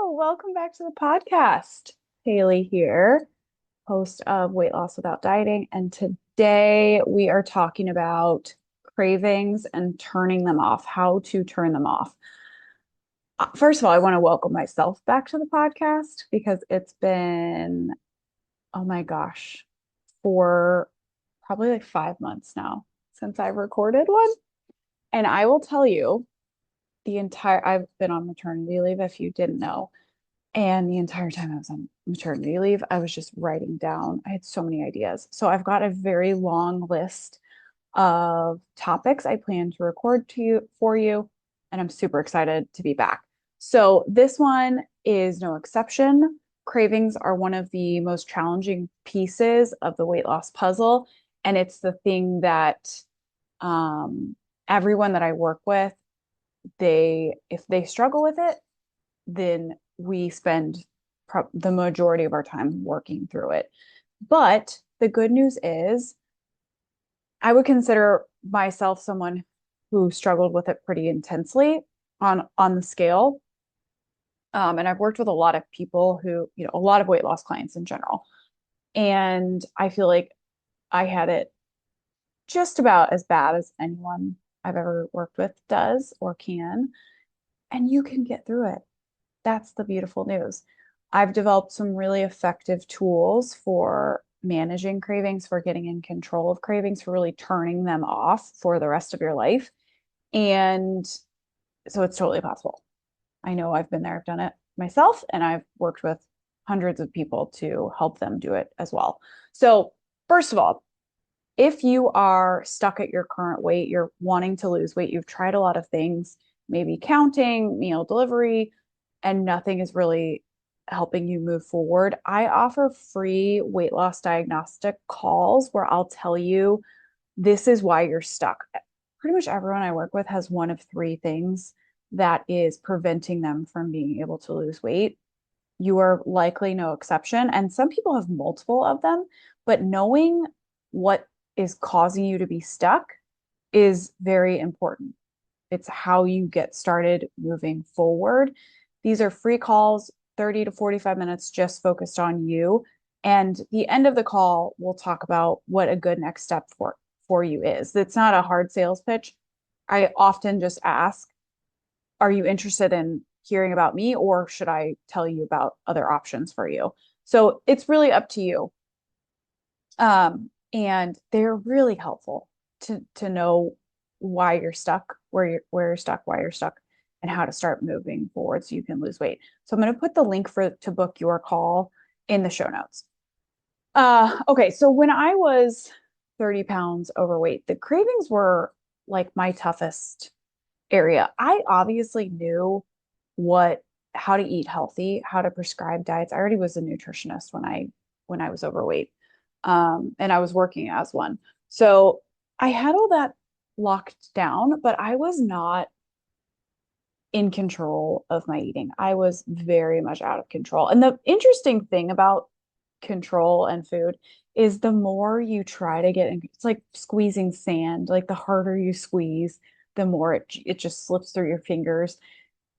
Welcome back to the podcast. Haley here, host of Weight Loss Without Dieting. And today we are talking about cravings and turning them off, how to turn them off. First of all, I want to welcome myself back to the podcast because it's been, oh my gosh, for probably like 5 months now since I've recorded one. And I will tell you, I've been on maternity leave if you didn't know. And the entire time I was on maternity leave, I was just writing down. I had so many ideas. So I've got a very long list of topics I plan to record to you for you, and I'm super excited to be back. So this one is no exception. Cravings are one of the most challenging pieces of the weight loss puzzle, and it's the thing that um, everyone that I work with, if they struggle with it, then we spend the majority of our time working through it. But the good news is, I would consider myself someone who struggled with it pretty intensely on the scale. And I've worked with a lot of people who, a lot of weight loss clients in general. And I feel like I had it just about as bad as anyone I've ever worked with does or can. And you can get through it. That's the beautiful news. I've developed some really effective tools for managing cravings, for getting in control of cravings, for really turning them off for the rest of your life. And so it's totally possible. I know I've been there, I've done it myself, and I've worked with hundreds of people to help them do it as well. So, first of all, if you are stuck at your current weight, you're wanting to lose weight, you've tried a lot of things, maybe counting, meal delivery, and nothing is really helping you move forward, I offer free weight loss diagnostic calls where I'll tell you this is why you're stuck. Pretty much everyone I work with has one of three things that is preventing them from being able to lose weight. You are likely no exception. And some people have multiple of them, but knowing what is causing you to be stuck is very important. It's how you get started moving forward. These are free calls, 30 to 45 minutes just focused on you. And the end of the call, we'll talk about what a good next step for you is. It's not a hard sales pitch. I often just ask, are you interested in hearing about me, or should I tell you about other options for you? So it's really up to you. And they're really helpful to know why you're stuck, where you're stuck, why you're stuck, and how to start moving forward so you can lose weight. So I'm going to put the link to book your call in the show notes. Okay, so when I was 30 pounds overweight, the cravings were like my toughest area. I obviously knew what how to eat healthy, how to prescribe diets. I already was a nutritionist when I was overweight. And I was working as one. So I had all that locked down, but I was not in control of my eating. I was very much out of control. And the interesting thing about control and food is the more you try to get in, it's like squeezing sand, like the harder you squeeze, the more it just slips through your fingers.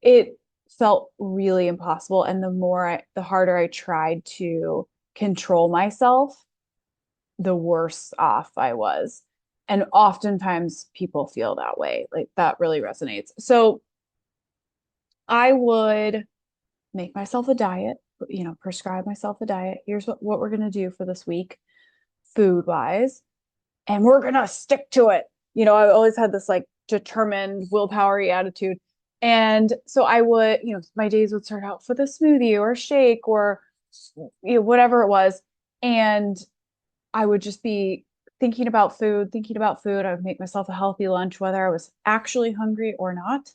It felt really impossible. And the harder I tried to control myself, the worse off I was. And oftentimes people feel that way. Like that really resonates. So I would make myself a diet, prescribe myself a diet. Here's what we're going to do for this week, food wise, and we're going to stick to it. I've always had this like determined willpower attitude. And so I would, my days would start out with a smoothie or a shake or whatever it was. And I would just be thinking about food, thinking about food. I would make myself a healthy lunch, whether I was actually hungry or not.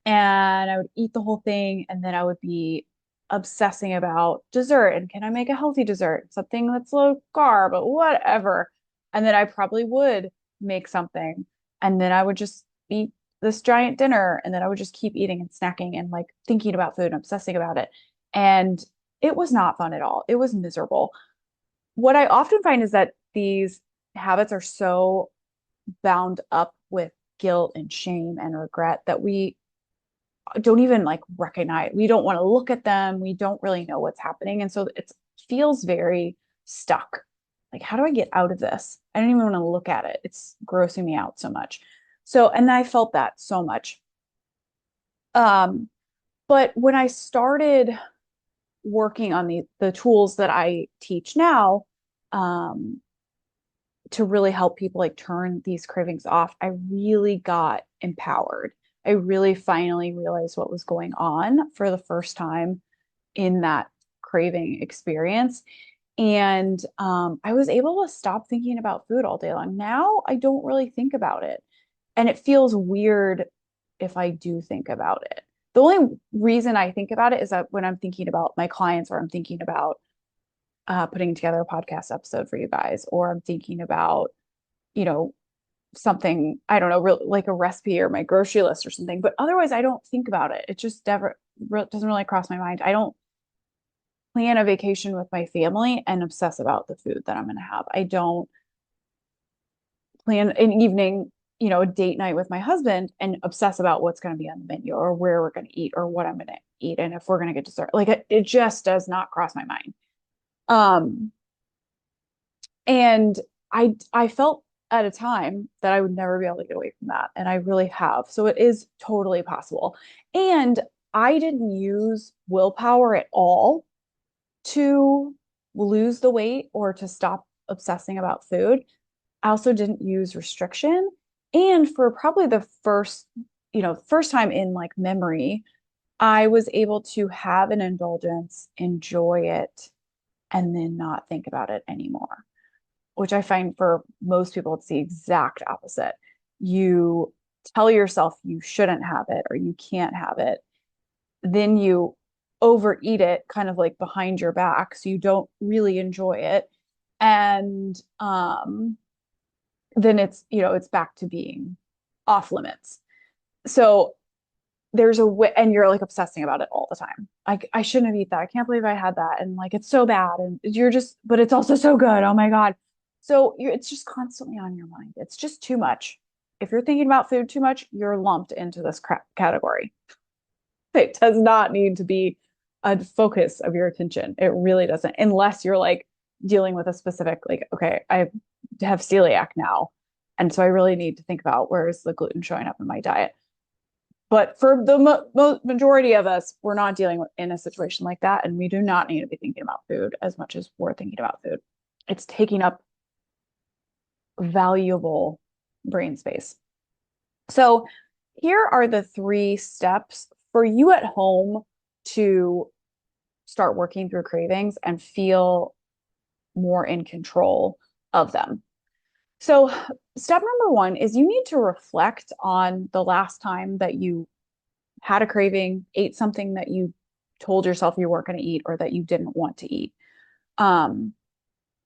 And I would eat the whole thing. And then I would be obsessing about dessert. And can I make a healthy dessert? Something that's low carb, but whatever. And then I probably would make something. And then I would just eat this giant dinner. And then I would just keep eating and snacking and like thinking about food and obsessing about it. And it was not fun at all. It was miserable. What I often find is that these habits are so bound up with guilt and shame and regret that we don't even like recognize, we don't want to look at them. We don't really know what's happening. And so it feels very stuck. Like, how do I get out of this? I don't even want to look at it. It's grossing me out so much. So, and I felt that so much. Um, but when I started working on the tools that I teach now, um, to really help people like turn these cravings off, I really got empowered. I really finally realized what was going on for the first time in that craving experience. And I was able to stop thinking about food all day long. Now I don't really think about it. And it feels weird if I do think about it. The only reason I think about it is that when I'm thinking about my clients, or I'm thinking about putting together a podcast episode for you guys, or I'm thinking about, you know, something, I don't know, like a recipe or my grocery list or something. But otherwise, I don't think about it. It just never doesn't really cross my mind. I don't plan a vacation with my family and obsess about the food that I'm going to have. I don't plan an evening, a date night with my husband and obsess about what's going to be on the menu or where we're going to eat or what I'm going to eat and if we're going to get dessert. Like it just does not cross my mind. Um, and I felt at a time that I would never be able to get away from that, and I really have. So it is totally possible. And I didn't use willpower at all to lose the weight or to stop obsessing about food. I also didn't use restriction. And for probably the first time in like memory, I was able to have an indulgence, enjoy it, and then not think about it anymore, which I find for most people, it's the exact opposite. You tell yourself you shouldn't have it or you can't have it, then you overeat it kind of like behind your back. So you don't really enjoy it. And then it's back to being off limits. So there's a way, and you're like obsessing about it all the time. I shouldn't have eaten that. I can't believe I had that. And like, it's so bad. And but it's also so good. Oh my God. So it's just constantly on your mind. It's just too much. If you're thinking about food too much, you're lumped into this category. It does not need to be a focus of your attention. It really doesn't, unless you're like dealing with a specific, like, okay, I have celiac now. And so I really need to think about where is the gluten showing up in my diet. But for the majority of us, we're not dealing with in a situation like that. And we do not need to be thinking about food as much as we're thinking about food. It's taking up valuable brain space. So here are the 3 steps for you at home to start working through cravings and feel more in control of them. So, step number 1 is you need to reflect on the last time that you had a craving, ate something that you told yourself you weren't going to eat or that you didn't want to eat,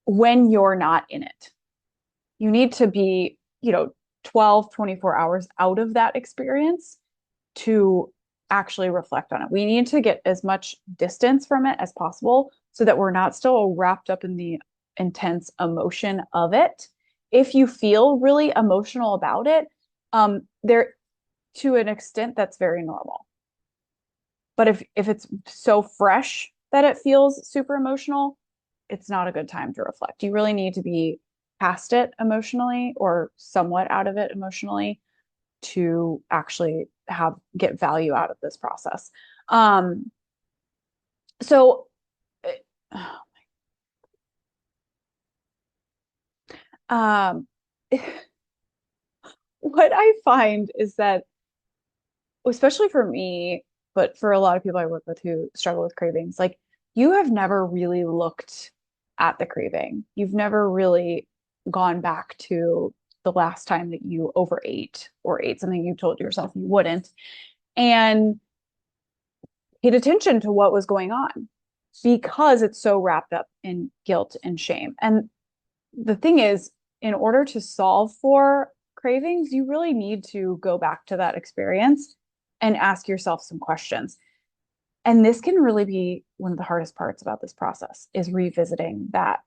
when you're not in it. You need to be, 12, 24 hours out of that experience to actually reflect on it. We need to get as much distance from it as possible so that we're not still wrapped up in the intense emotion of it. If you feel really emotional about it, there to an extent that's very normal. But if it's so fresh that it feels super emotional, it's not a good time to reflect. You really need to be past it emotionally or somewhat out of it emotionally to actually get value out of this process. Um, so um, what I find is that, especially for me, but for a lot of people I work with who struggle with cravings, like you have never really looked at the craving. You've never really gone back to the last time that you overate or ate something you told yourself you wouldn't, and paid attention to what was going on because it's so wrapped up in guilt and shame. And the thing is, in order to solve for cravings, you really need to go back to that experience and ask yourself some questions. And this can really be one of the hardest parts about this process is revisiting that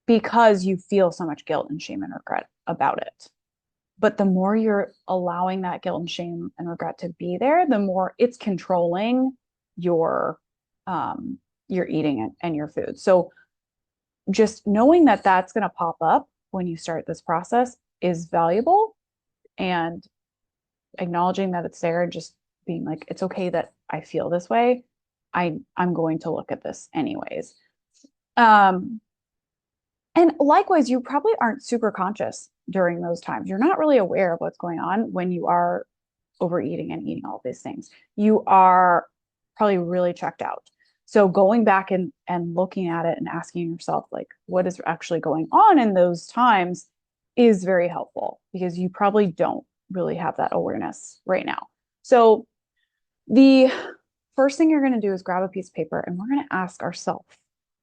because you feel so much guilt and shame and regret about it. But the more you're allowing that guilt and shame and regret to be there, the more it's controlling your your eating and your food. So just knowing that that's going to pop up when you start this process is valuable, and acknowledging that it's there and just being like, it's okay that I feel this way. I'm going to look at this anyways. Um, and likewise, you probably aren't super conscious during those times. You're not really aware of what's going on when you are overeating and eating all these things. You are probably really checked out. So going back and looking at it and asking yourself, like, what is actually going on in those times is very helpful, because you probably don't really have that awareness right now. So the first thing you're going to do is grab a piece of paper, and we're going to ask ourselves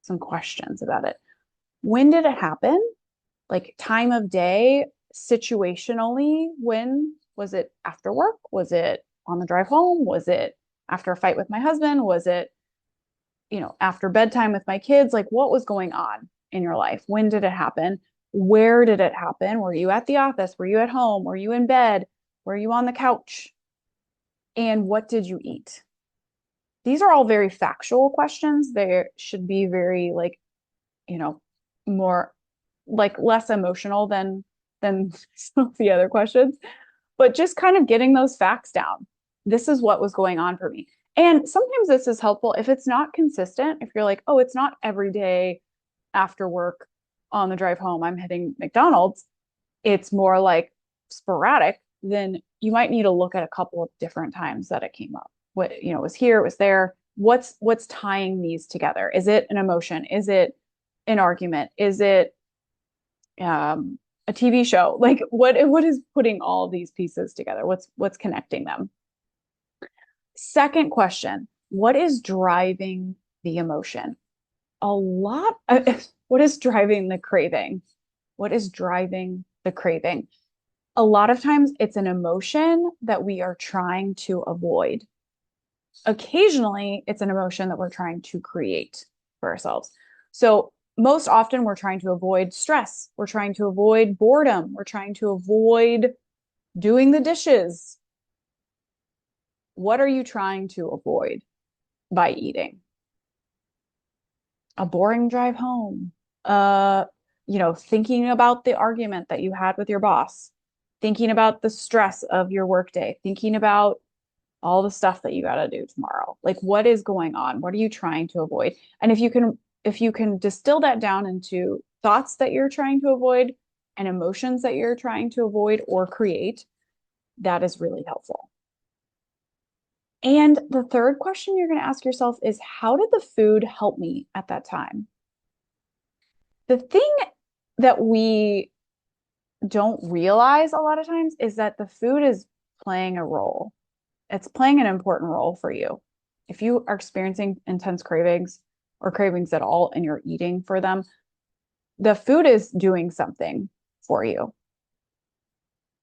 some questions about it. When did it happen? Like time of day, situationally, when was it? After work? Was it on the drive home? Was it after a fight with my husband? Was it, after bedtime with my kids? Like, what was going on in your life? When did it happen? Where did it happen? Were you at the office? Were you at home? Were you in bed? Were you on the couch? And what did you eat? These are all very factual questions. They should be very, like, more like less emotional than some of the other questions, but just kind of getting those facts down. This is what was going on for me. And sometimes this is helpful if it's not consistent. If you're like, oh, it's not every day after work on the drive home, I'm hitting McDonald's, it's more like sporadic, then you might need to look at a couple of different times that it came up. What, it was here, it was there. What's tying these together? Is it an emotion? Is it an argument? Is it a TV show? Like, what is putting all these pieces together? What's connecting them? Second question, what is driving the emotion? A lot. What is driving the craving? What is driving the craving? A lot of times it's an emotion that we are trying to avoid. Occasionally, it's an emotion that we're trying to create for ourselves. So most often we're trying to avoid stress. We're trying to avoid boredom. We're trying to avoid doing the dishes. What are you trying to avoid by eating? A boring drive home. Thinking about the argument that you had with your boss, thinking about the stress of your workday, thinking about all the stuff that you got to do tomorrow. Like, what is going on? What are you trying to avoid? And if you can distill that down into thoughts that you're trying to avoid and emotions that you're trying to avoid or create, that is really helpful. And the third question you're going to ask yourself is, how did the food help me at that time? The thing that we don't realize a lot of times is that the food is playing a role. It's playing an important role for you. If you are experiencing intense cravings or cravings at all and you're eating for them, the food is doing something for you.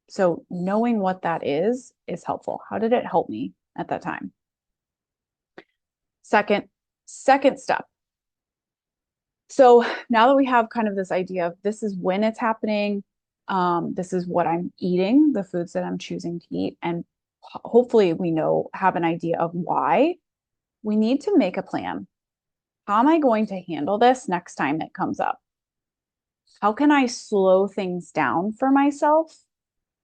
So knowing what that is helpful. How did it help me at that time? Second step. So now that we have kind of this idea of this is when it's happening, this is what I'm eating, the foods that I'm choosing to eat, and hopefully we have an idea of why, we need to make a plan. How am I going to handle this next time it comes up? How can I slow things down for myself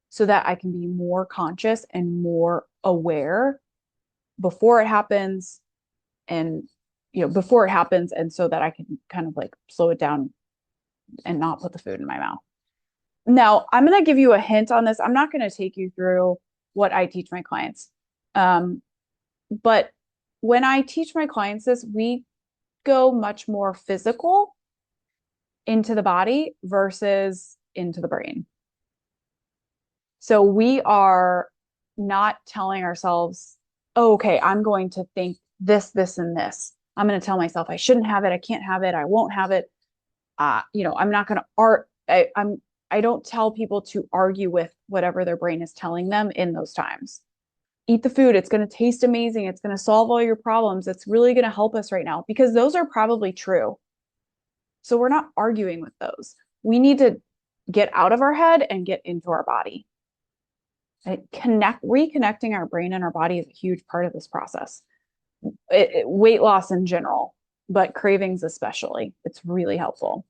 so that I can be more conscious and more aware before it happens, and before it happens, and so that I can kind of like slow it down and not put the food in my mouth. Now, I'm going to give you a hint on this. I'm not going to take you through what I teach my clients. But when I teach my clients this, we go much more physical into the body versus into the brain. So we are not telling ourselves, oh, okay, I'm going to think this, this, and this. I'm going to tell myself I shouldn't have it. I can't have it. I won't have it. I'm not going to I don't tell people to argue with whatever their brain is telling them in those times. Eat the food. It's going to taste amazing. It's going to solve all your problems. It's really going to help us right now, because those are probably true. So we're not arguing with those. We need to get out of our head and get into our body. Reconnecting our brain and our body is a huge part of this process. Weight loss in general, but cravings especially, it's really helpful.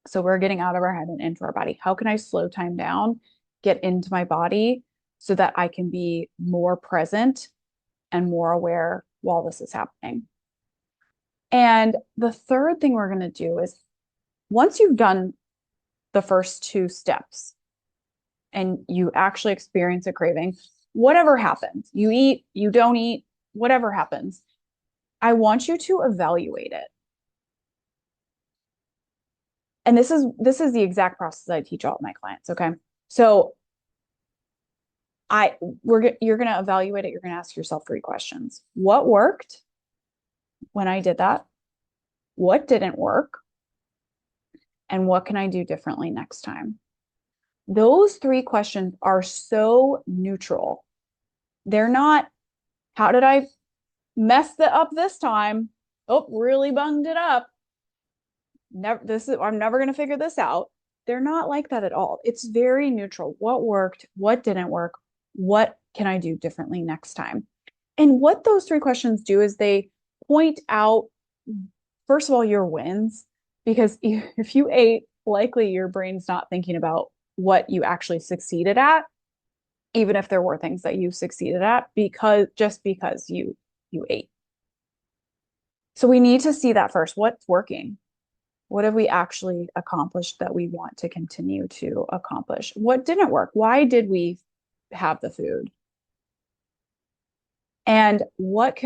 So we're getting out of our head and into our body. How can I slow time down, get into my body so that I can be more present and more aware while this is happening? And the third thing we're going to do is once you've done the first two steps and you actually experience a craving, whatever happens, you eat, you don't eat, whatever happens, I want you to evaluate it. And this is the exact process I teach all of my clients, okay? So you're going to evaluate it. You're going to ask yourself three questions. What worked when I did that? What didn't work? And what can I do differently next time? Those three questions are so neutral. They're not, how did I mess it up this time? Oh, really bunged it up. I'm never going to figure this out. They're not like that at all. It's very neutral. What worked? What didn't work? What can I do differently next time? And what those three questions do is they point out, first of all, your wins, because if you ate, likely your brain's not thinking about what you actually succeeded at, even if there were things that you succeeded at, because you ate. So we need to see that first. What's working? What have we actually accomplished that we want to continue to accomplish? What didn't work? Why did we have the food? And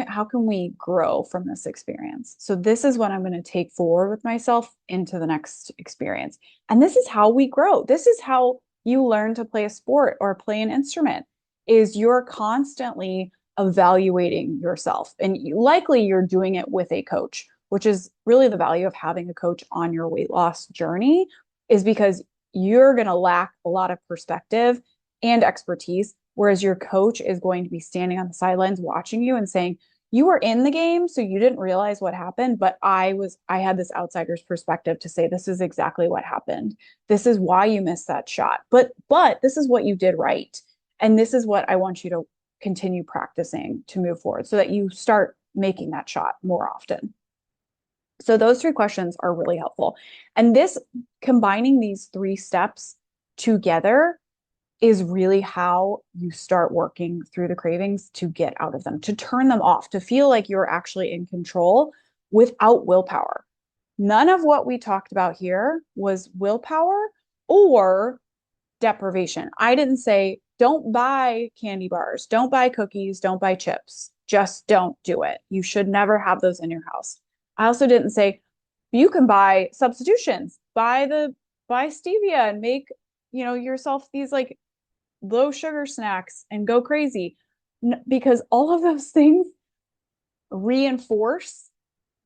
how can we grow from this experience? So this is what I'm going to take forward with myself into the next experience. And this is how we grow. This is how you learn to play a sport or play an instrument, is you're constantly evaluating yourself. And likely you're doing it with a coach, which is really the value of having a coach on your weight loss journey, is because you're going to lack a lot of perspective and expertise, whereas your coach is going to be standing on the sidelines watching you and saying, you were in the game, so you didn't realize what happened, but I had this outsider's perspective to say, this is exactly what happened. This is why you missed that shot. But this is what you did right. And this is what I want you to continue practicing to move forward so that you start making that shot more often. So those three questions are really helpful. And combining these three steps together is really how you start working through the cravings to get out of them, to turn them off, to feel like you're actually in control without willpower. None of what we talked about here was willpower or deprivation. I didn't say, don't buy candy bars, don't buy cookies, don't buy chips. Just don't do it. You should never have those in your house. I also didn't say, you can buy substitutions, buy stevia and make, yourself these like low sugar snacks and go crazy, because all of those things reinforce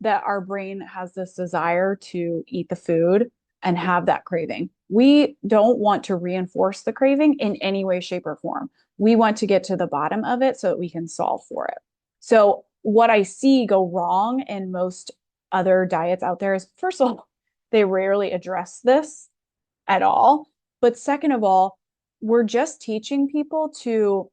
that our brain has this desire to eat the food and have that craving. We don't want to reinforce the craving in any way, shape, or form. We want to get to the bottom of it so that we can solve for it. So what I see go wrong in most other diets out there is, first of all, they rarely address this at all. But second of all, we're just teaching people to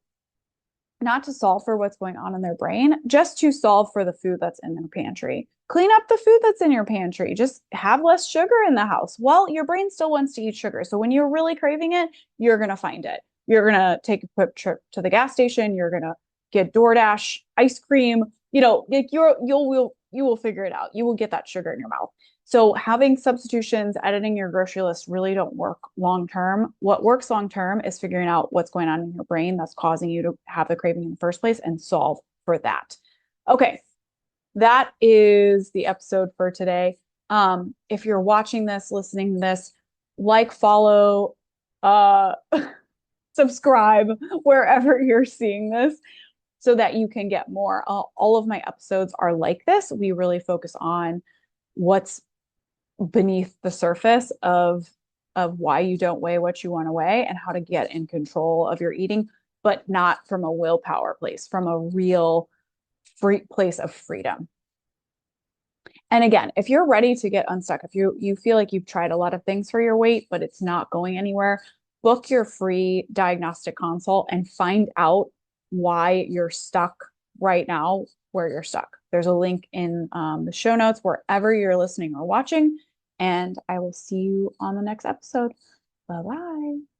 not to solve for what's going on in their brain, just to solve for the food that's in their pantry. Clean up the food that's in your pantry. Just have less sugar in the house. Well, your brain still wants to eat sugar. So when you're really craving it, you're going to find it. You're going to take a quick trip to the gas station. You're going to get DoorDash ice cream. Like you will figure it out. You will get that sugar in your mouth. So having substitutions, editing your grocery list really don't work long term. What works long term is figuring out what's going on in your brain that's causing you to have the craving in the first place and solve for that. Okay, that is the episode for today. If you're watching this, listening to this, like, follow, subscribe wherever you're seeing this so that you can get more. All of my episodes are like this. We really focus on what's beneath the surface of why you don't weigh what you want to weigh and how to get in control of your eating, but not from a willpower place, from a real free place of freedom. And again, if you're ready to get unstuck, if you feel like you've tried a lot of things for your weight, but it's not going anywhere, book your free diagnostic consult and find out why you're stuck right now where you're stuck. There's a link in the show notes wherever you're listening or watching. And I will see you on the next episode. Bye bye.